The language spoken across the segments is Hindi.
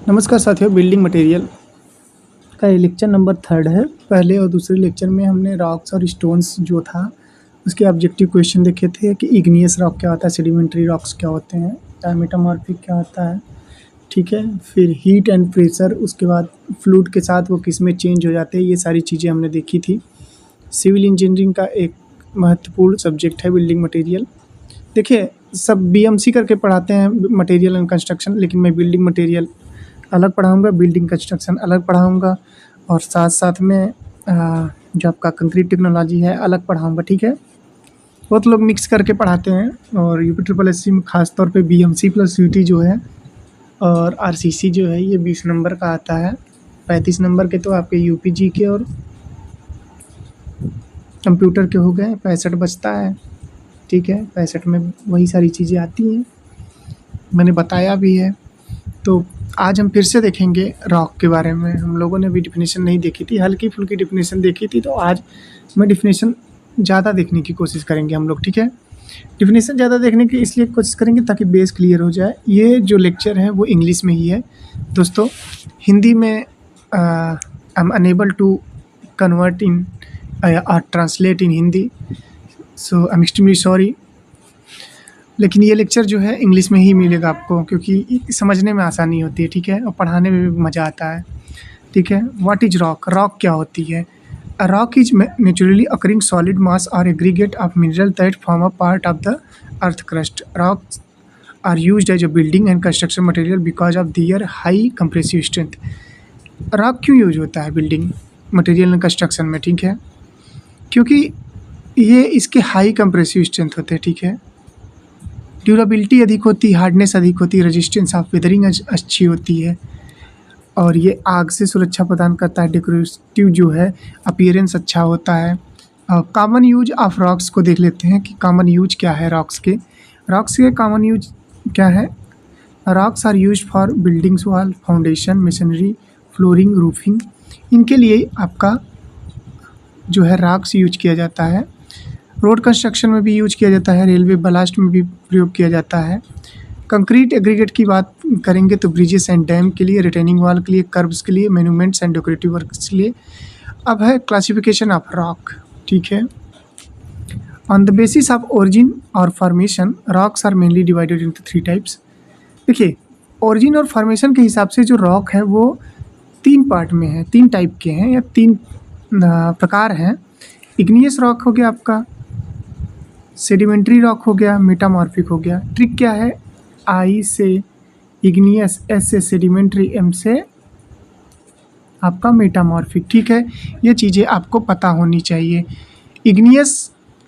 नमस्कार साथियों, बिल्डिंग मटेरियल का ये लेक्चर नंबर 3 है। पहले और दूसरे लेक्चर में हमने रॉक्स और स्टोन्स जो था उसके ऑब्जेक्टिव क्वेश्चन देखे थे कि इग्नियस रॉक क्या होता है, सेडिमेंट्री रॉक्स क्या होते हैं, मेटामॉर्फिक क्या होता है, ठीक है। फिर हीट एंड प्रेशर, उसके बाद फ्लूइड के साथ वो किस में चेंज हो जाते हैं, ये सारी चीज़ें हमने देखी थी। सिविल इंजीनियरिंग का एक महत्वपूर्ण सब्जेक्ट है बिल्डिंग मटेरियल। देखिए, सब बीएमसी करके पढ़ाते हैं मटेरियल एंड कंस्ट्रक्शन, लेकिन मैं बिल्डिंग मटेरियल अलग पढ़ाऊँगा, बिल्डिंग कंस्ट्रक्शन अलग पढ़ाऊँगा और साथ साथ में जो आपका कंक्रीट टेक्नोलॉजी है अलग पढ़ाऊँगा, ठीक है। बहुत लोग मिक्स करके पढ़ाते हैं और यूपी ट्रिपल एस सी में खास तौर पे बीएमसी प्लस यूटी जो है और आरसीसी जो है ये 20 नंबर का आता है। 35 नंबर के तो आपके यूपीजी के और कंप्यूटर के हो गए, 65 बचता है, ठीक है। 65 में वही सारी चीज़ें आती हैं, मैंने बताया भी है। तो आज हम फिर से देखेंगे रॉक के बारे में। हम लोगों ने भी डिफिनेशन नहीं देखी थी, हल्की फुल्की डिफिनेशन देखी थी, तो आज मैं डिफिनेशन ज़्यादा देखने की कोशिश करेंगे हम लोग, ठीक है। डिफिनेशन ज़्यादा देखने की इसलिए कोशिश करेंगे ताकि बेस क्लियर हो जाए। ये जो लेक्चर है वो इंग्लिश में ही है दोस्तों, हिंदी में I am unable to convert in और translate in Hindi, so I am extremely sorry. लेकिन ये लेक्चर जो है इंग्लिश में ही मिलेगा आपको, क्योंकि समझने में आसानी होती है, ठीक है, और पढ़ाने में भी मज़ा आता है, ठीक है। What is rock? रॉक क्या होती है? A rock is naturally occurring solid mass और aggregate of mineral that form a part of the earth crust. Rocks are used as a building and construction material because of their high compressive strength. Rock क्यों यूज होता है बिल्डिंग मटेरियल एंड कंस्ट्रक्शन में, ठीक है, क्योंकि ये इसके हाई कंप्रेसिव स्ट्रेंथ होते हैं, ठीक है। ड्यूरेबिलिटी अधिक होती है, हार्डनेस अधिक होती है, रेजिस्टेंस ऑफ वेदरिंग अच्छी होती है और ये आग से सुरक्षा प्रदान करता है। डेकोरेटिव जो है अपीयरेंस अच्छा होता है। कॉमन यूज ऑफ रॉक्स को देख लेते हैं कि कॉमन यूज क्या है रॉक्स के। रॉक्स के कॉमन यूज क्या है? Rocks are use for buildings wall, foundation, machinery, flooring, roofing. इनके लिए आपका जो है रॉक्स यूज किया जाता है। रोड कंस्ट्रक्शन में भी यूज किया जाता है, रेलवे ब्लास्ट में भी प्रयोग किया जाता है। कंक्रीट एग्रीगेट की बात करेंगे तो ब्रिजेस एंड डैम के लिए, रिटेनिंग वॉल के लिए, कर्व्स के लिए, मोन्यूमेंट्स एंड डेकोरेटिव वर्क्स के लिए। अब है क्लासिफिकेशन ऑफ रॉक, ठीक है। On the basis of origin और formation rocks are mainly divided into 3 types. देखिए, ओरिजिन और फॉर्मेशन के हिसाब से जो रॉक है वो 3 पार्ट में है, 3 टाइप के हैं या 3 प्रकार हैं। इग्नियस रॉक हो गया आपका, सेडिमेंट्री रॉक हो गया, मेटामॉर्फिक हो गया। ट्रिक क्या है? आई से इग्नियस, एस से सेडिमेंट्री, एम से आपका मेटामॉर्फिक, ठीक है। ये चीज़ें आपको पता होनी चाहिए। Igneous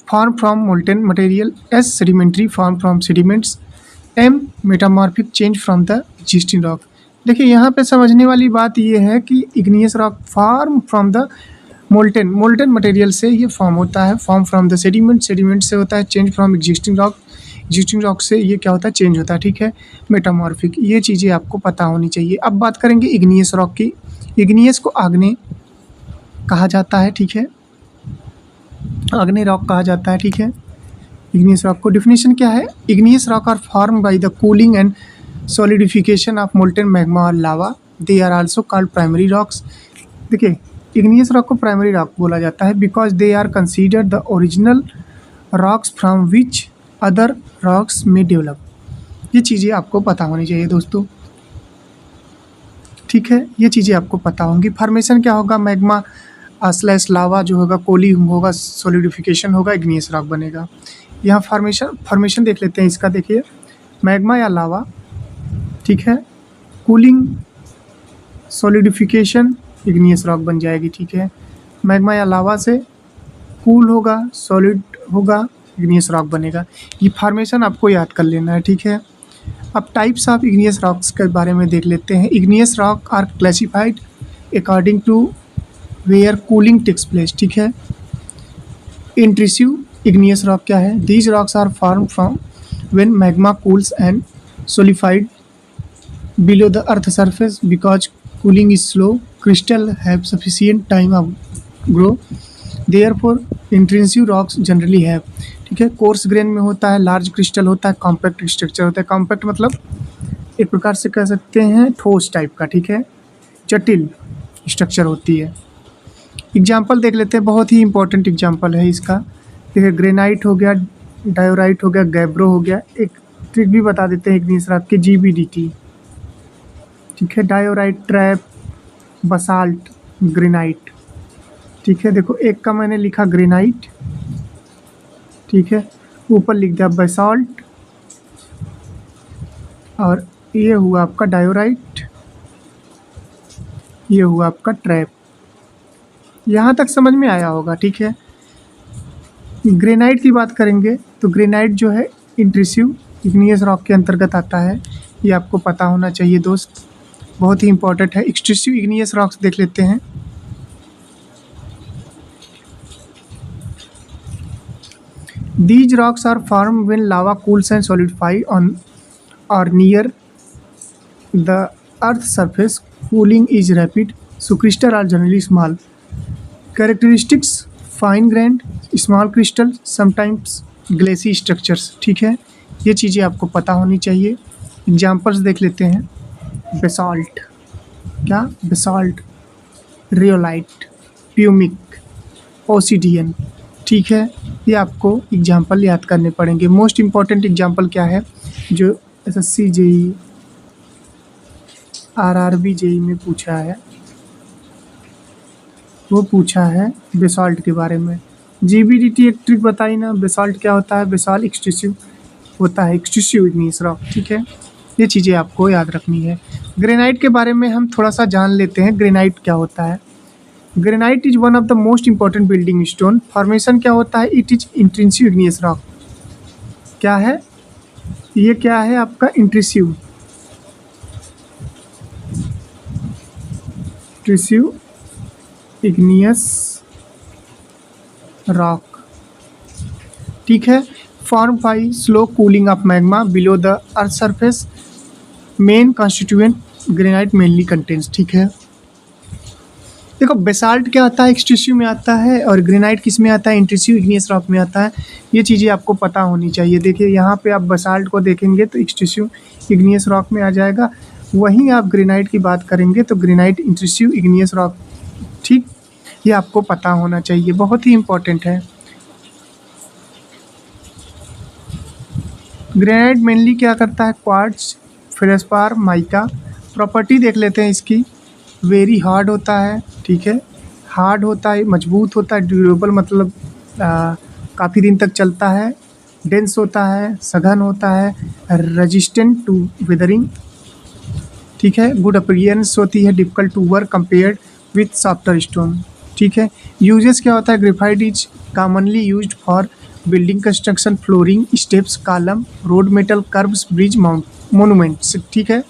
form from molten material, as sedimentary form from sediments, um metamorphic change from the existing rock. देखिए, यहाँ पे समझने वाली बात ये है कि igneous rock form from the molten material से ये फॉर्म होता है, फॉर्म फ्रॉम द सेडिमेंट से होता है, चेंज फ्रॉम एग्जिस्टिंग रॉक से ये क्या होता है, चेंज होता है, ठीक है। मेटामॉर्फिक, ये चीज़ें आपको पता होनी चाहिए। अब बात करेंगे इग्नियस रॉक की। इग्नियस को आग्नेय कहा जाता है, ठीक है, आग्नेय रॉक कहा जाता है, ठीक है। इग्नियस रॉक को डिफिनेशन क्या है? Igneous rock are form by the cooling and solidification of molten magma और lava, they are also called primary rocks. देखिए, इग्नियस रॉक को प्राइमरी रॉक बोला जाता है because they are considered the original rocks from which other rocks में डेवलप। ये चीज़ें आपको पता होनी चाहिए दोस्तों, ठीक है, ये चीज़ें आपको पता होंगी। फॉर्मेशन क्या होगा? मैग्मा स्लैश लावा जो होगा, कोलिंग होगा, सॉलिडिफिकेशन होगा, इग्नियस रॉक बनेगा। यहाँ फॉर्मेशन देख लेते हैं इसका। देखिए, मैग्मा या लावा, ठीक है, कूलिंग, सॉलिडिफिकेशन, इग्नियस रॉक बन जाएगी, ठीक है। मैग्मा या लावा से कूल होगा, सॉलिड होगा, इग्नियस रॉक बनेगा। ये फॉर्मेशन आपको याद कर लेना है, ठीक है। अब टाइप्स ऑफ इग्नियस रॉक्स के बारे में देख लेते हैं। Igneous rock are classified according to where cooling takes place, ठीक है। इंट्रूसिव इग्नियस रॉक क्या है? These rocks are form from when magma cools and solidified below the earth surface because cooling is slow. Crystal have sufficient time of grow, therefore intrusive rocks generally have, ठीक है। कोर्स ग्रेन में होता है, लार्ज क्रिस्टल होता है, कॉम्पैक्ट स्ट्रक्चर होता है। कॉम्पैक्ट मतलब एक प्रकार से कह सकते हैं ठोस टाइप का, ठीक है, जटिल स्ट्रक्चर होती है। एग्जाम्पल देख लेते हैं, बहुत ही इंपॉर्टेंट एग्जाम्पल है इसका। देखिए ग्रेनाइट हो गया, डायोराइट हो गया, गैब्रो हो गया। एक ट्रिक भी बता देते हैं इग्नियस रॉक की, GBDT, ठीक है, डायोराइट, ट्रैप, बसाल्ट, ग्रेनाइट, ठीक है। देखो एक का मैंने लिखा ग्रेनाइट, ठीक है, ऊपर लिख दिया बेसाल्ट, और ये हुआ आपका डायोराइट, ये हुआ आपका ट्रैप। यहाँ तक समझ में आया होगा, ठीक है। ग्रेनाइट की बात करेंगे तो ग्रेनाइट जो है इंट्रूसिव इग्नियस रॉक के अंतर्गत आता है, ये आपको पता होना चाहिए दोस्त, बहुत ही इंपॉर्टेंट है। एक्सट्रूसिव इग्नियस रॉक्स देख लेते हैं। These rocks are formed when lava cools and solidify on or near the earth's surface. Cooling is rapid, so crystals are generally small. Characteristics: fine grained, small crystal, sometimes glassy structures, ठीक है। ये चीज़ें आपको पता होनी चाहिए। एग्जाम्पल्स देख लेते हैं। बेसाल्ट, क्या बेसाल्ट, रियोलाइट, प्यूमिक, ओसिडियन, ठीक है। ये आपको एग्जाम्पल याद करने पड़ेंगे। मोस्ट इम्पॉर्टेंट एग्जाम्पल क्या है जो SSC JEE RRB JEE में पूछा है, वो पूछा है बेसाल्ट के बारे में। GBDT एक ट्रिक बताई ना, बेसाल्ट क्या होता है, बेसाल्ट एक्सट्रूसिव होता है, एक्सट्रूसिव इग्नियस रॉक, ठीक है। ये चीज़ें आपको याद रखनी है। ग्रेनाइट के बारे में हम थोड़ा सा जान लेते हैं, ग्रेनाइट क्या होता है। Granite is one of the most important building stone. Formation क्या होता है, इट इज इंट्रिंसिव इग्नियस रॉक। क्या है ये, क्या है आपका इंट्रिंसिव इग्नियस रॉक, ठीक है। Form by slow cooling of magma below the earth surface. Main constituent granite mainly contains, ठीक है। देखो बेसाल्ट क्या आता है, एक्सट्रूसिव में आता है, और ग्रेनाइट किस में आता है, इंट्रूसिव इग्नियस रॉक में आता है। ये चीज़ें आपको पता होनी चाहिए। देखिए यहाँ पे आप बेसाल्ट को देखेंगे तो एक्सट्रूसिव इग्नियस रॉक में आ जाएगा, वहीं आप ग्रेनाइट की बात करेंगे तो ग्रेनाइट इंट्रूसिव इग्नियस रॉक, ठीक। ये आपको पता होना चाहिए, बहुत ही इम्पोर्टेंट है। ग्रेनाइट मेनली क्या करता है, क्वार्ट्ज, फेल्डस्पार, माइका। प्रॉपर्टी देख लेते हैं इसकी। वेरी हार्ड होता है, ठीक है, हार्ड होता है, मजबूत होता है, ड्यूरेबल मतलब काफ़ी दिन तक चलता है। डेंस होता है, सघन होता है, रेजिस्टेंट टू वेदरिंग, ठीक है। गुड अपीयरेंस होती है, difficult to work compared with softer stone, ठीक है। यूजेस क्या होता है, graphite is commonly used for building construction, flooring, steps, column, road metal, curves, bridge, monuments, ठीक है।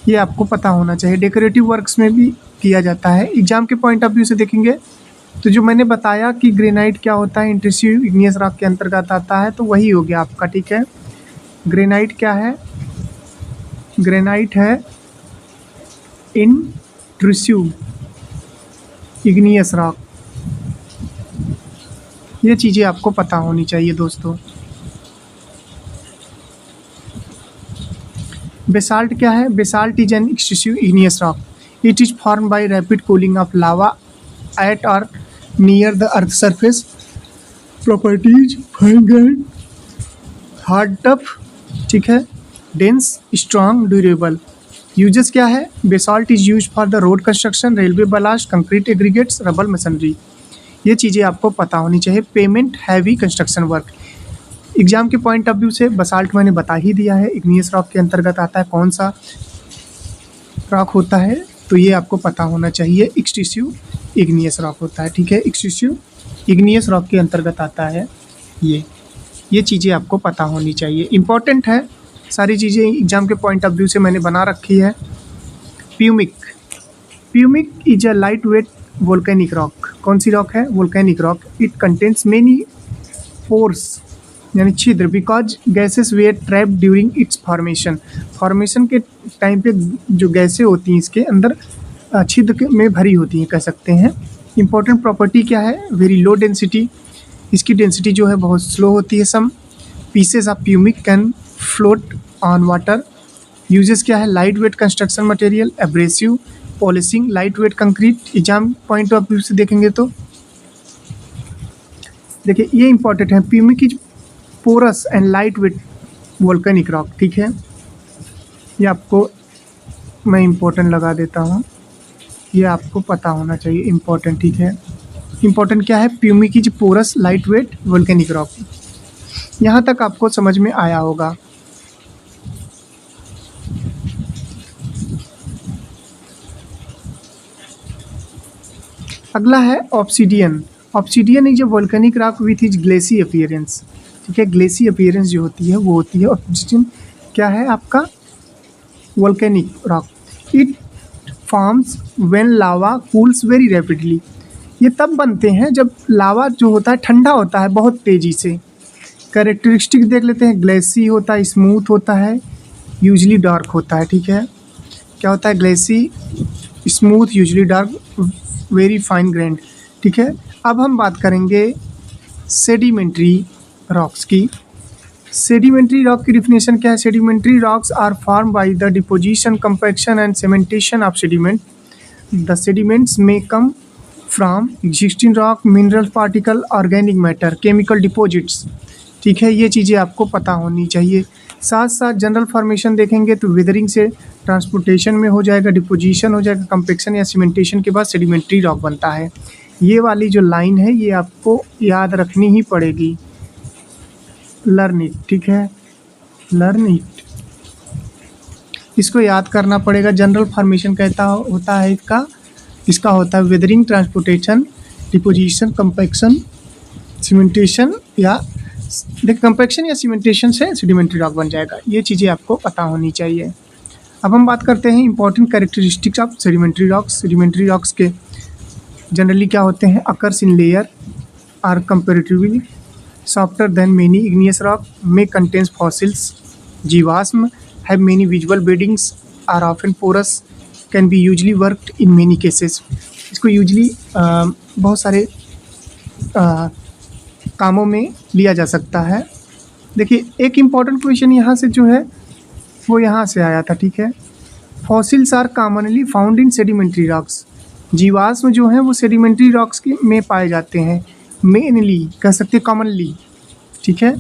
ये आपको पता होना चाहिए। डेकोरेटिव वर्क्स में भी किया जाता है। एग्जाम के पॉइंट ऑफ व्यू से देखेंगे तो जो मैंने बताया कि ग्रेनाइट क्या होता है, इंट्रूसिव इग्नियस रॉक के अंतर्गत आता है, तो वही हो गया आपका, ठीक है। ग्रेनाइट क्या है, ग्रेनाइट है इंट्रूसिव इग्नियस रॉक। ये चीज़ें आपको पता होनी चाहिए दोस्तों। बेसाल्ट क्या है, basalt is an extrusive igneous rock. It is form by rapid cooling of lava at or near the earth surface. Properties fine grain, hard tough, ठीक है, डेंस, स्ट्रॉन्ग, ड्यूरेबल। यूजेस क्या है, basalt is use for the road construction, railway ballast, concrete aggregates, rubble masonry. ये चीज़ें आपको पता होनी चाहिए। Pavement, heavy construction work. Exam के पॉइंट ऑफ व्यू से बेसाल्ट मैंने बता ही दिया है, इग्नियस रॉक के अंतर्गत आता है। कौन सा रॉक होता है, तो ये आपको पता होना चाहिए, एक्सट्रूसिव इग्नियस रॉक होता है, ठीक है। एक्सट्रूसिव इग्नियस रॉक के अंतर्गत आता है ये चीज़ें आपको पता होनी चाहिए, इंपॉर्टेंट है। सारी चीज़ें एग्जाम के पॉइंट ऑफ व्यू से मैंने बना रखी है। Pumice, pumice is a light weight volcanic rock. कौन सी रॉक है, volcanic rock. It contains many pores यानी छिद्र, because gases were trap during its formation. Formation के टाइम पे जो गैसें होती हैं इसके अंदर छिद्र में भरी होती हैं, कह सकते हैं। इंपॉर्टेंट प्रॉपर्टी क्या है, वेरी लो डेंसिटी, इसकी डेंसिटी जो है बहुत स्लो होती है। Some pieces of pumice can float on water, uses क्या है, light weight construction material, abrasive, polishing, light weight concrete. Exam point of view से देखेंगे तो देखिए ये इंपॉर्टेंट है, pumice is porous and light weight volcanic rock. ठीक है, ये आपको मैं इम्पोर्टेंट लगा देता हूँ, ये आपको पता होना चाहिए इम्पोर्टेंट। ठीक है, इम्पोर्टेंट क्या है, pumice is porous light weight volcanic rock. यहाँ तक आपको समझ में आया होगा। अगला है obsidian. Obsidian is a volcanic rock with is glassy appearance. ठीक है, ग्लेसी अपीयरेंस जो होती है वो होती है ऑब्सीडियन। क्या है आपका, volcanic rock. It forms when lava cools very rapidly. ये तब बनते हैं जब लावा जो होता है ठंडा होता है बहुत तेज़ी से। कैरेक्टरिस्टिक देख लेते हैं, ग्लेसी होता है, स्मूथ होता है, यूजली डार्क होता है। ठीक है, क्या होता है, glassy, smooth, usually dark, very fine grained. ठीक है, अब हम बात करेंगे सेडिमेंट्री रॉक्स की। सेडिमेंट्री रॉक की डिफिनेशन क्या है, sedimentary rocks are form by the deposition, compaction and cementation of sediment. The sediments may come from existing rock, mineral particle, organic matter, chemical deposits. ठीक है, ये चीज़ें आपको पता होनी चाहिए। साथ साथ जनरल फॉर्मेशन देखेंगे तो वेदरिंग से ट्रांसपोर्टेशन में हो जाएगा, डिपोजिशन हो जाएगा, कंपैक्शन या सीमेंटेशन के बाद सेडिमेंट्री रॉक बनता है। ये वाली जो लाइन है ये आपको याद रखनी ही पड़ेगी, लर्न इट। ठीक है, लर्न इट, इसको याद करना पड़ेगा। जनरल फॉर्मेशन कहता होता है इसका होता है weathering, transportation, deposition, compaction, cementation या देखिए कंपैक्शन या सीमेंटेशन से सेडिमेंट्री रॉक बन जाएगा। ये चीज़ें आपको पता होनी चाहिए। अब हम बात करते हैं important characteristics of sedimentary rocks. Sedimentary rocks के जनरली क्या होते हैं, occurs in layer are comparatively softer than many igneous rock, may contains fossils, जीवाश्म, have many visual beddings, are often porous, can be usually worked in many cases। इसको यूजली बहुत सारे कामों में लिया जा सकता है। देखिए एक इम्पॉर्टेंट क्वेश्चन यहाँ से जो है वो यहाँ से आया था। ठीक है, fossils are commonly found in sedimentary rocks. जीवाश्म जो हैं वो सेडिमेंट्री रॉक्स के में पाए जाते हैं, मेनली कह सकते हैं कॉमनली। ठीक है,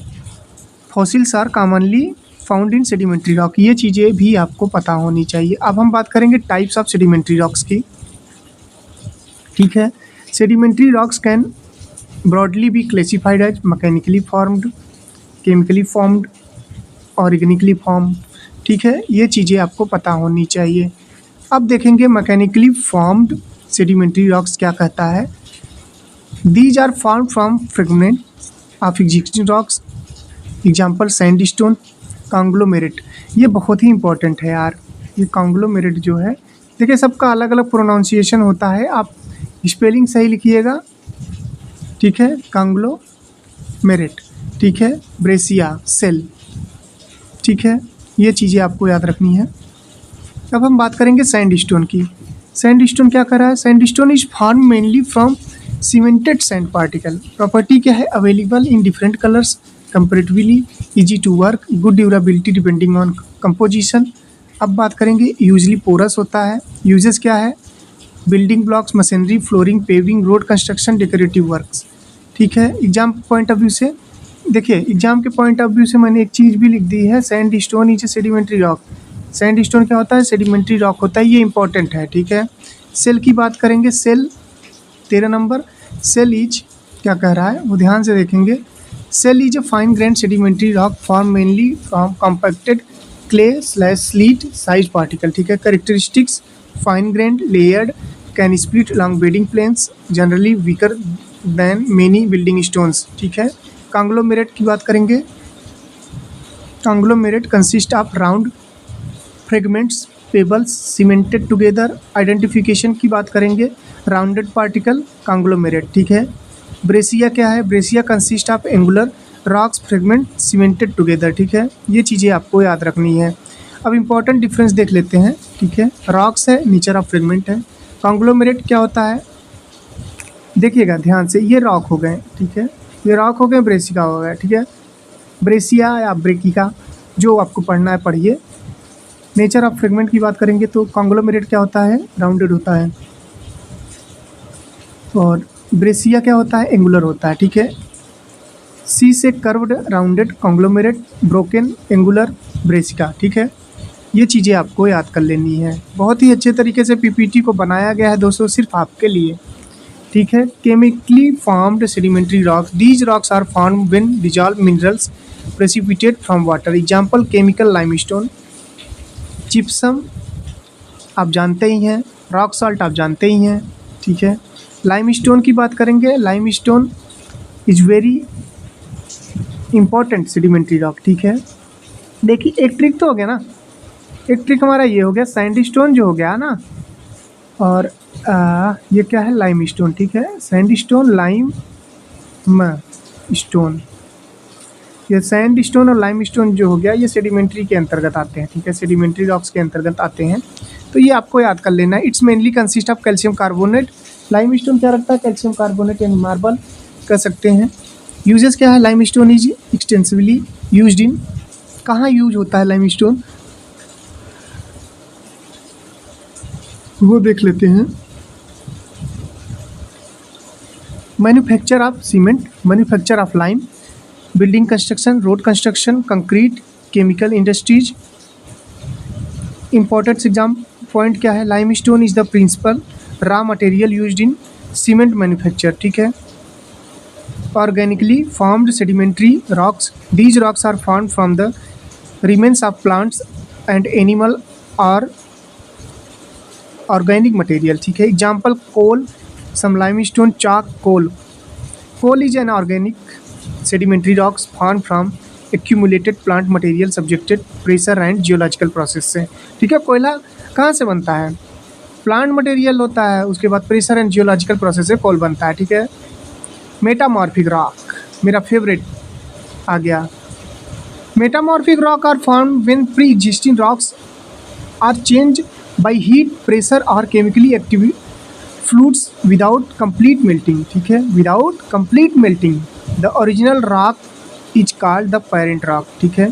fossils are commonly found in sedimentary rock. ये चीज़ें भी आपको पता होनी चाहिए। अब हम बात करेंगे टाइप्स ऑफ सेडिमेंट्री रॉक्स की। ठीक है, sedimentary rocks can broadly be classified as mechanically formed, chemically formed, organically form. ठीक है, ये चीज़ें आपको पता होनी चाहिए। अब देखेंगे मैकेनिकली फॉर्म्ड सेडिमेंट्री रॉक्स क्या कहता है। These are formed from fragments of existing rocks, example sandstone, conglomerate। ये बहुत ही इंपॉर्टेंट है यार, ये conglomerate जो है देखिए सबका अलग अलग प्रोनाउंसिएशन होता है, आप स्पेलिंग सही लिखिएगा। ठीक है, conglomerate। ठीक है, ब्रेसिया, सेल। ठीक है, ये चीज़ें आपको याद रखनी है। अब हम बात करेंगे सैंडस्टोन की। सैंडस्टोन क्या कर रहा है, sandstone is form mainly from cemented sand particle. Property क्या है, available in different colours, comparatively easy to work, good durability depending on composition. अब बात करेंगे यूजली पोरस होता है। यूजेस क्या है, building blocks, machinery, flooring, paving, road construction, decorative works. ठीक है, एग्जाम पॉइंट ऑफ व्यू से देखिए, एग्जाम के पॉइंट ऑफ व्यू से मैंने एक चीज़ भी लिख दी है, sand stone is a sedimentary rock. Sand stone क्या होता है, सेडिमेंट्री रॉक होता है, ये इंपॉर्टेंट है। ठीक है, सेल की बात करेंगे, सेल 13 नंबर, सेल इज क्या कह रहा है वो ध्यान से देखेंगे। Shale is a fine grain sedimentary rock form mainly from compacted clay slash silt size particle. ठीक है, characteristics fine grain, layered, can split along bedding planes, generally weaker than many building stones. ठीक है, कॉन्ग्लोमेरेट की बात करेंगे। Conglomerate consist of round fragments, pebbles cemented together. Identification की बात करेंगे, राउंडेड पार्टिकल, कॉन्ग्लोमेरेट। ठीक है, ब्रेसिया क्या है, breccia consist of angular rocks fragment cemented together. ठीक है, ये चीज़ें आपको याद रखनी है। अब इंपॉर्टेंट डिफरेंस देख लेते हैं। ठीक है, रॉक्स है, नेचर ऑफ फ्रेगमेंट है। कॉन्ग्लोमेरेट क्या होता है, देखिएगा ध्यान से, ये रॉक हो गए। ठीक है, ये रॉक हो गए, ब्रेसिका हो गया। ठीक है, ब्रेसिया या ब्रेकिका जो आपको पढ़ना है पढ़िए। नेचर ऑफ फ्रेगमेंट की बात करेंगे तो कॉन्ग्लोमेरेट क्या होता है, राउंडेड होता है, और ब्रेसिया क्या होता है, एंगुलर होता है, ठीक है। सी से curved, rounded, conglomerate, broken, angular, Brassica, ठीक है। ये चीज़ें आपको याद कर लेनी है। बहुत ही अच्छे तरीके से पीपीटी को बनाया गया है दोस्तों, सिर्फ आपके लिए, ठीक है। Chemically formed sedimentary rocks, these rocks are formed when dissolve minerals precipitate from water. Example chemical limestone, gypsum आप जानते ही हैं, रॉक सॉल्ट आप जानते ही हैं, ठीक है। लाइमस्टोन की बात करेंगे, limestone is very important sedimentary rock, ठीक है। देखिए एक ट्रिक तो हो गया ना, एक ट्रिक हमारा ये हो गया, सैंडस्टोन जो हो गया ना, और ये क्या है, लाइमस्टोन, ठीक है। सैंडस्टोन, लाइम स्टोन, ये सैंडस्टोन और लाइमस्टोन जो हो गया ये सेडिमेंट्री के अंतर्गत आते हैं, ठीक है, सेडिमेंट्री रॉक्स के अंतर्गत आते हैं। तो ये आपको याद कर लेना है। It's mainly consist of calcium carbonate. Limestone क्या रखता है, कैल्शियम कार्बोनेट यानी मार्बल कह सकते हैं। यूजेस क्या है, limestone is extensively used in, कहाँ यूज होता है लाइमस्टोन वो देख लेते हैं। Manufacture of cement, manufacture of lime, building construction, road construction, concrete, chemical industries. Important exam point क्या है, limestone is the principal raw material used in cement manufacture, ठीक है। Organically formed sedimentary rocks, these rocks are formed from the remains of plants and animal और ऑर्गेनिक मटेरियल, ठीक है। Example coal, some limestone, chalk, coal. Coal is an organic sedimentary rocks formed from accumulated plant material subjected pressure and geological process से, ठीक है। कोयला कहाँ से बनता है, प्लांट मटेरियल होता है, उसके बाद प्रेशर एंड जियोलॉजिकल प्रोसेस से कोल बनता है, ठीक है। मेटामॉर्फिक रॉक मेरा फेवरेट आ गया। Metamorphic rock are formed when pre existing rocks are change by heat, pressure or chemically active fluids without complete melting, ठीक है, without complete melting. The original rock is called the parent rock, ठीक है।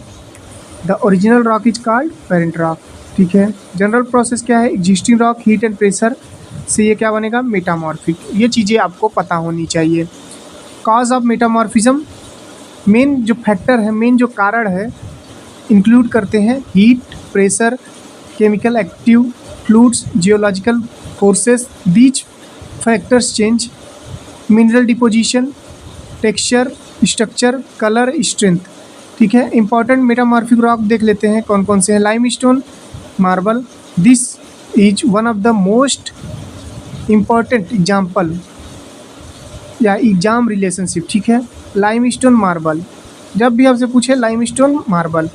The original rock is called parent rock, ठीक है। जनरल प्रोसेस क्या है, existing rock heat and pressure से ये क्या बनेगा, मेटामॉर्फिक। ये चीज़ें आपको पता होनी चाहिए। कॉज ऑफ मेटामॉर्फिज्म, मेन जो फैक्टर है, मेन जो कारण है, इंक्लूड करते हैं heat, pressure, chemical active fluids, geological forces. These factors change mineral deposition, texture, structure, colour, strength, ठीक है। इंपॉर्टेंट मेटामॉर्फिक रॉक देख लेते हैं कौन कौन से हैं। Limestone, marble, this is one of the most important example या एग्जाम रिलेशनशिप, ठीक है। लाइमस्टोन, मार्बल, जब भी आपसे पूछे limestone, marble,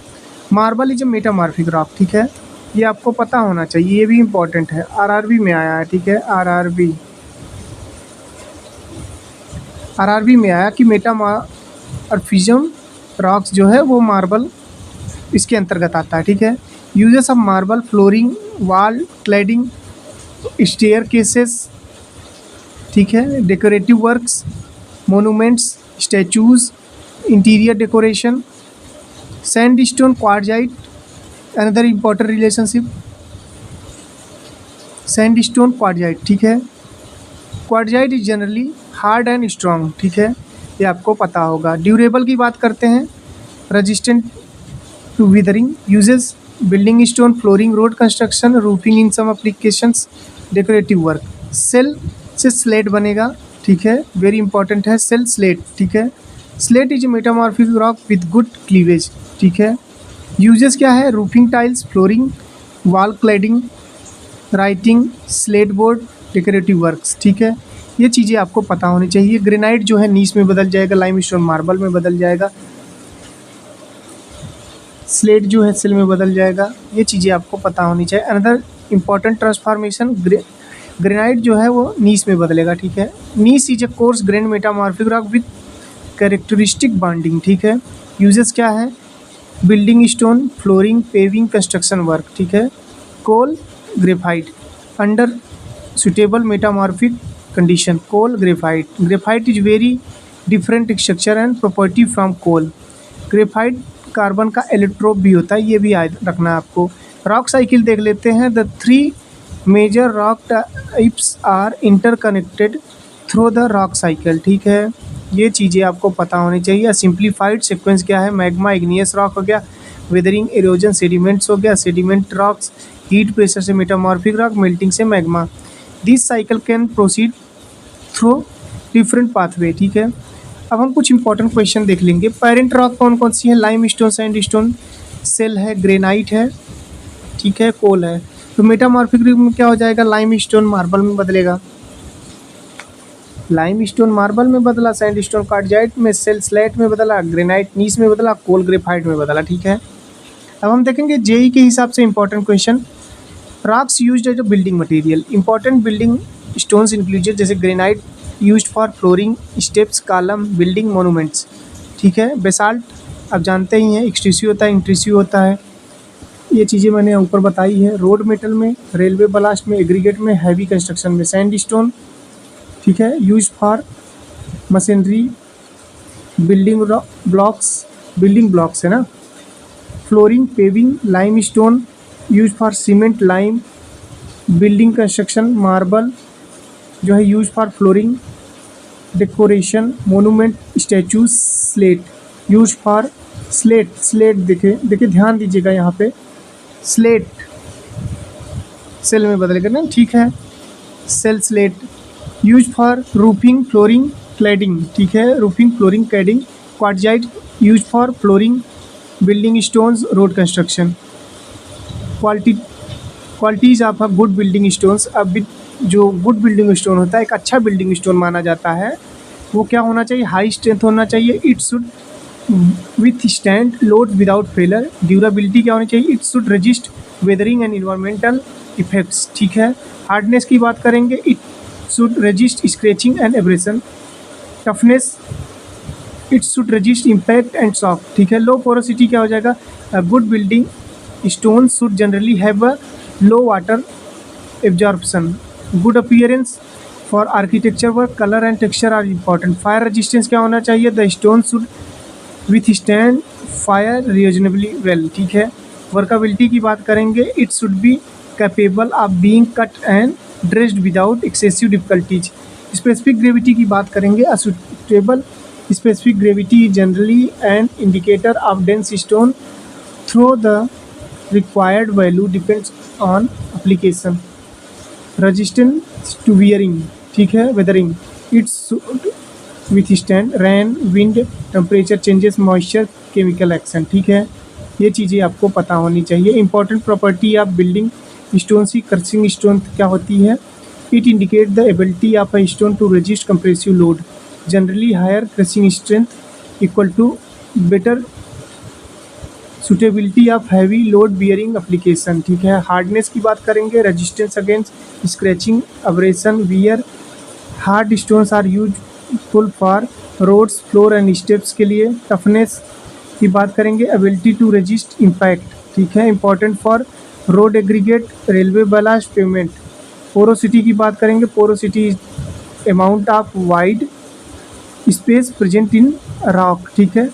marble is a metamorphic rock, ठीक है। ये आपको पता होना चाहिए, ये भी इम्पॉर्टेंट है, आरआरबी में आया है, ठीक है। आरआरबी में आया कि मेटामॉर्फिज्म रॉक्स जो है वो मार्बल इसके अंतर्गत आता है, ठीक है। Uses of marble, flooring, wall cladding, stair cases, ठीक है, decorative works, monuments, statues, interior decoration. Sandstone, quartzite, another important relationship, sandstone, quartzite, ठीक है। Quartzite is generally hard and strong, ठीक है, ये आपको पता होगा। ड्यूरेबल की बात करते हैं, resistant to weathering. Uses, building stone, flooring, road construction, roofing in some applications, decorative work. Shale से स्लेट बनेगा, ठीक है, वेरी इंपॉर्टेंट है, सेल स्लेट, ठीक है। Slate is metamorphic rock with good cleavage, ठीक है। यूजेस क्या है, roofing tiles, flooring, wall cladding, writing, slate board, decorative works, ठीक है। ये चीज़ें आपको पता होनी चाहिए। ग्रेनाइट जो है नीस में बदल जाएगा, लाइमस्टोन मार्बल में बदल जाएगा, स्लेट जो है सिल में बदल जाएगा, ये चीज़ें आपको पता होनी चाहिए। अनदर इम्पॉर्टेंट ट्रांसफॉर्मेशन, ग्रेनाइट जो है वो नीस में बदलेगा, ठीक है। Gneiss is a coarse grain metamorphic rock with characteristic banding, ठीक है। यूजेस क्या है, building stone, flooring, paving, construction work, ठीक है। Coal, graphite, under suitable metamorphic condition, coal, graphite. Graphite is very different structure and property from coal. Graphite carbon का इलेक्ट्रोप भी होता है, ये भी याद रखना है आपको। रॉक साइकिल देख लेते हैं। The 3 major rock types are interconnected through the rock cycle, ठीक है। ये चीज़ें आपको पता होनी चाहिए। सिंप्लीफाइड सीक्वेंस क्या है? मैग्मा इग्नियस रॉक हो गया, वेदरिंग इरोजन सेडिमेंट्स हो गया, सेडिमेंट रॉक्स, हीट प्रेशर से मेटामॉर्फिक रॉक, मेल्टिंग से magma. This cycle can proceed through different pathway, ठीक है। अब हम कुछ इंपॉर्टेंट क्वेश्चन देख लेंगे। पेरेंट रॉक कौन कौन सी है? Limestone, sandstone, shale है, ग्रेनाइट है, ठीक है, कोल है। तो मेटामॉर्फिक रॉक में क्या हो जाएगा? लाइम स्टोन मार्बल में बदलेगा, लाइम स्टोन मार्बल में बदला, सैंड स्टोन क्वार्टजाइट में, सेल स्लेट में बदला, ग्रेनाइट नीस में बदला, कोल ग्रेफाइट में बदला, ठीक है। अब हम देखेंगे जेई के हिसाब से important question. Rocks used as a building material, important building stones included, जैसे granite used for flooring, steps, column, building monuments, ठीक है। बेसाल्ट आप जानते ही हैं, एक्सट्रूसिव होता है, इंट्रूसिव होता है, ये चीज़ें मैंने ऊपर बताई है। रोड मेटल में, रेलवे ब्लास्ट में, एग्रीगेट में, हैवी कंस्ट्रक्शन में। सैंड स्टोन, ठीक है, use for machinery, building blocks है ना, flooring, paving. Lime stone use for cement, lime, building construction. Marble जो है use for flooring, decoration, monument, statues. Slate use for slate देखिए ध्यान दीजिएगा यहाँ पे, स्लेट सेल में बदलेगा ना, ठीक है। Shale slate use for roofing, flooring, cladding, ठीक है, roofing, flooring, cladding. Quartzite use for flooring, building stones, road construction. Qualities of a good building stones. अब जो गुड बिल्डिंग स्टोन होता है, एक अच्छा बिल्डिंग स्टोन माना जाता है, वो क्या होना चाहिए? हाई स्ट्रेंथ होना चाहिए। It should withstand load without failure. Durability क्या होनी चाहिए? It should resist weathering and environmental effects, ठीक है। हार्डनेस की बात करेंगे, it should resist scratching and abrasion. Toughness, it should resist impact and shock, ठीक है। लो पोरोसिटी क्या हो जाएगा? Good building stone should generally have a low water absorption. Good appearance for architecture work, colour and texture are important. Fire resistance क्या होना चाहिए? The stone should withstand fire reasonably well, ठीक है। वर्कबिलिटी की बात करेंगे, it should be capable of being cut and dressed without excessive difficulties. Specific gravity की बात करेंगे, a suitable specific gravity generally and indicator of dense stone through the required value depends on application. Resistance to wearing, ठीक है, weathering, its withstand rain, wind, temperature changes, moisture, chemical action, ठीक है। ये चीज़ें आपको पता होनी चाहिए। Important property of building stone की क्रशिंग स्टोन क्या होती है? It indicate the ability of a stone to resist compressive load, generally higher crushing strength equal to better suitability of heavy load bearing application, ठीक है। हार्डनेस की बात करेंगे, resistance against scratching, abrasion, wear. Hard stones are useful for roads, floor and steps के लिए। टफनेस की बात करेंगे, एबिलिटी टू रेजिस्ट इम्पैक्ट, ठीक है, important for road aggregate, railway ballast, pavement. Porosity की बात करेंगे, porosity amount of void space present in rock, ठीक है।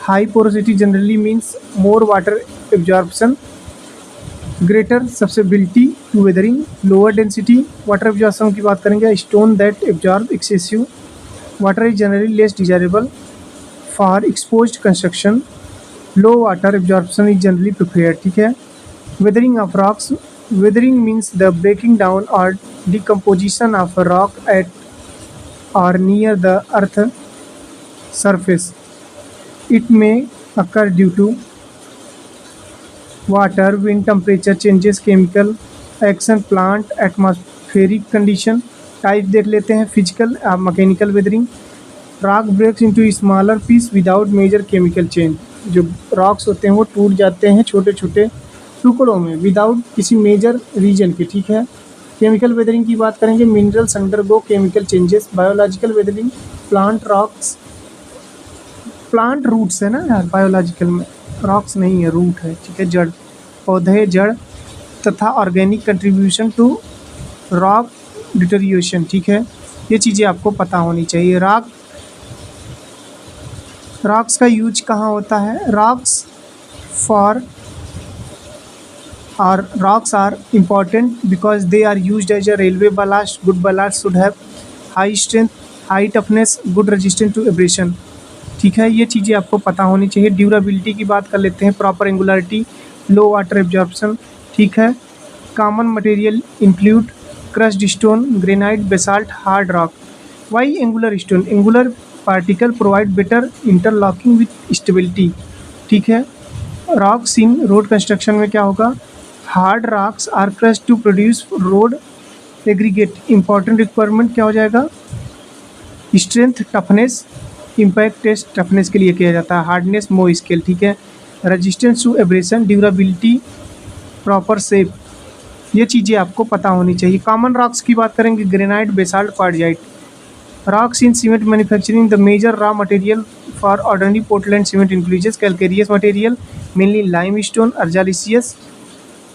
High porosity generally means more water absorption, greater susceptibility to weathering. Lower density water absorption की बात करेंगे, stone that absorb excessive water is generally less desirable for exposed construction. Low water absorption is generally preferred, ठीक है। Weathering of rocks, weathering means the breaking down और decomposition of a rock at or near the earth surface. It may occur due to water, wind, temperature changes, chemical action, plant, atmospheric condition. Type देख लेते हैं, physical mechanical weathering. Rock breaks into smaller piece without major chemical change. जो रॉक्स होते हैं वो टूट जाते हैं छोटे छोटे टुकड़ों में विदाउट किसी मेजर रीजन के, ठीक है। केमिकल वेदरिंग की बात करेंगे, minerals undergo chemical changes. Biological weathering, plant rocks, plant roots है ना यार, बायोलॉजिकल में रॉक्स नहीं है, रूट है, ठीक है, जड़, पौधे, जड़ तथा organic contribution to rock deterioration, ठीक है। ये चीज़ें आपको पता होनी चाहिए। रॉक्स का यूज कहाँ होता है? रॉक्स फॉर और rocks are important because they are used as a railway ballast. Good ballast should have high strength, high toughness, good resistance to abrasion. ठीक है, ये चीज़ें आपको पता होनी चाहिए। ड्यूरेबिलिटी की बात कर लेते हैं, proper angularity, low water absorption, ठीक है। Common material include crushed stone, granite, basalt, hard rock. Why angular stone? Angular particle provide better interlocking with stability, ठीक है। रॉक्स इन रोड कंस्ट्रक्शन में क्या होगा? Hard rocks are crushed to produce road aggregate. Important requirement क्या हो जाएगा? Strength, toughness, impact test toughness के लिए किया जाता है। हार्डनेस, मो स्केल, ठीक है। Resistance to abrasion, durability, proper shape, ये चीज़ें आपको पता होनी चाहिए। कॉमन रॉक्स की बात करेंगे, granite, basalt, quartzite. Rocks in cement manufacturing, the major raw material for ordinary Portland cement includes calcareous material, mainly limestone, argillaceous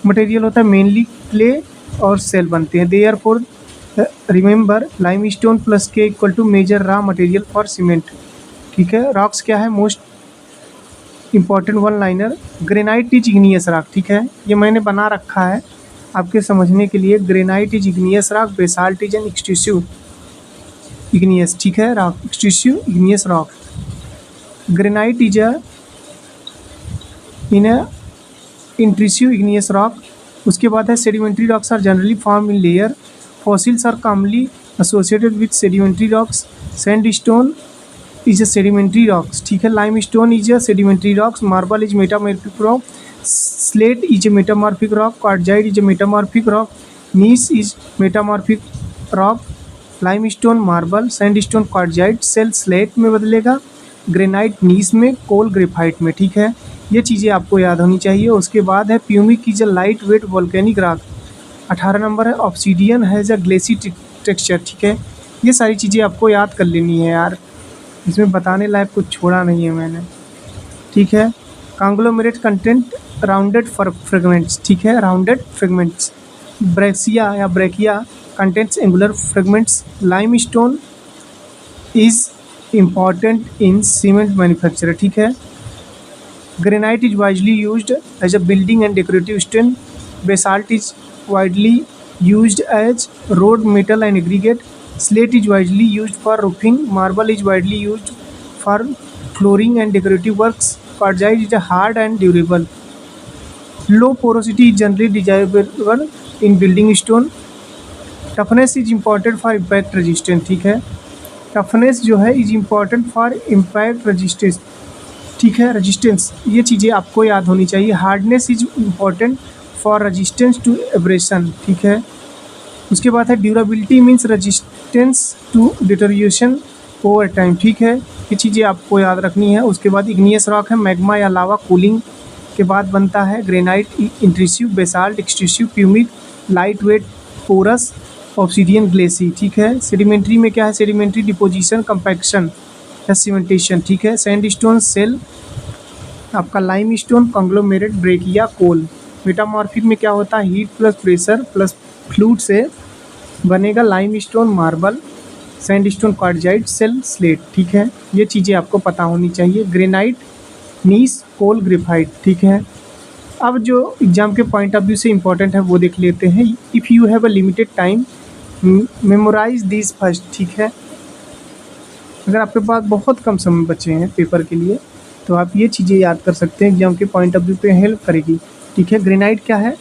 material होता है, मेनली क्ले और सेल बनते हैं। देयरफॉर रिमेंबर लाइमस्टोन प्लस के equal to major raw material for cement, ठीक है। रॉक्स क्या है? Most important one liner, granite is igneous rock, ठीक है। ये मैंने बना रखा है आपके समझने के लिए। Granite is igneous rock, basalt is an extrusive igneous, ठीक है, rock, extrusive igneous rock. Granite is in intrusive igneous rock. उसके बाद है sedimentary rocks are generally form in layer, fossils are commonly associated with sedimentary rocks. Sandstone is a sedimentary rocks, ठीक है। Limestone is a sedimentary rocks, marble is metamorphic rock, slate is a metamorphic rock, quartzite is a metamorphic rock, gneiss is metamorphic rock, limestone marble, sandstone quartzite, shale slate में बदलेगा, ग्रेनाइट नीस में, कोल ग्रेफाइट में, ठीक है। ये चीज़ें आपको याद होनी चाहिए। उसके बाद है pumice is a light weight volcanic rock. 18 number है obsidian has a glassy texture, ठीक है। ये सारी चीज़ें आपको याद कर लेनी है यार, इसमें बताने लायक कुछ छोड़ा नहीं है मैंने, ठीक है। कॉन्ग्लोमेरेट कंटेंट राउंडेड फ्रेगमेंट्स, ठीक है, राउंडेड फ्रेगमेंट्स। ब्रेसिया या breccia contents angular fragments. Limestone is important in cement manufacture, ठीक है। Granite is widely used as a building and decorative stone. Basalt is widely used as road metal and aggregate. Slate is widely used for roofing. Marble is widely used for flooring and decorative works. Quartzite is hard and durable. Low porosity is generally desirable in building stone. Toughness is important for impact resistance, ठीक है। टफनेस जो है is important for impact resistance, ठीक है, रेजिस्टेंस, ये चीज़ें आपको याद होनी चाहिए। Hardness is important for resistance to abrasion, ठीक है। उसके बाद है durability means resistance to deterioration over time, ठीक है। ये चीज़ें आपको याद रखनी है। उसके बाद इग्नियस रॉक है, मैग्मा या लावा कूलिंग के बाद बनता है। Granite intrusive, basalt extrusive, pumice light weight, porous, obsidian glassy, ठीक है। सेडिमेंट्री में क्या है? सेडिमेंट्री डिपोजिशन, कंपैक्शन या सीमेंटेशन, ठीक है। सैंडस्टोन, सेल, आपका limestone, conglomerate, breccia, coal. Metamorphic में क्या होता है? Heat plus pressure plus fluid से बनेगा limestone, marble, sandstone, quartzite, shale, slate, ठीक है। ये चीज़ें आपको पता होनी चाहिए। ग्रेनाइट, नीस, कोल, ग्रेफाइट, ठीक है। अब जो एग्जाम के पॉइंट ऑफ व्यू से इम्पोर्टेंट है वो देख लेते हैं। If you have a limited time memorise this first, ठीक है। अगर आपके पास बहुत कम समय बचे हैं पेपर के लिए तो आप ये चीज़ें याद कर सकते हैं, एग्जाम के पॉइंट ऑफ व्यू पे हेल्प करेगी, ठीक है। ग्रेनाइट क्या है?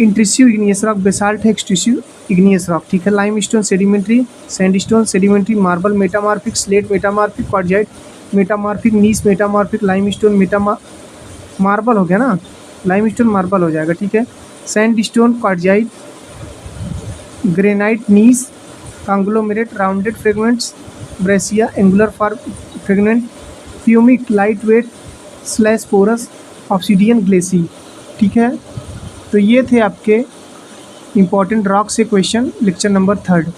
इंट्रूसिव इग्नियस रॉक, बेसाल्ट है एक्सट्रूसिव इग्नियस रॉक, ठीक है। Limestone sedimentary, sandstone sedimentary, marble metamorphic, slate metamorphic, quartzite metamorphic, gneiss metamorphic, limestone marble हो गया ना, लाइमस्टोन मार्बल हो जाएगा, ठीक है। Sandstone, quartzite, granite, gneiss, conglomerate, rounded fragments, breccia angular for fragment, pumice light weight slash porous, obsidian glassy, ठीक है। तो ये थे आपके इम्पॉर्टेंट रॉक से क्वेश्चन, लेक्चर नंबर 3।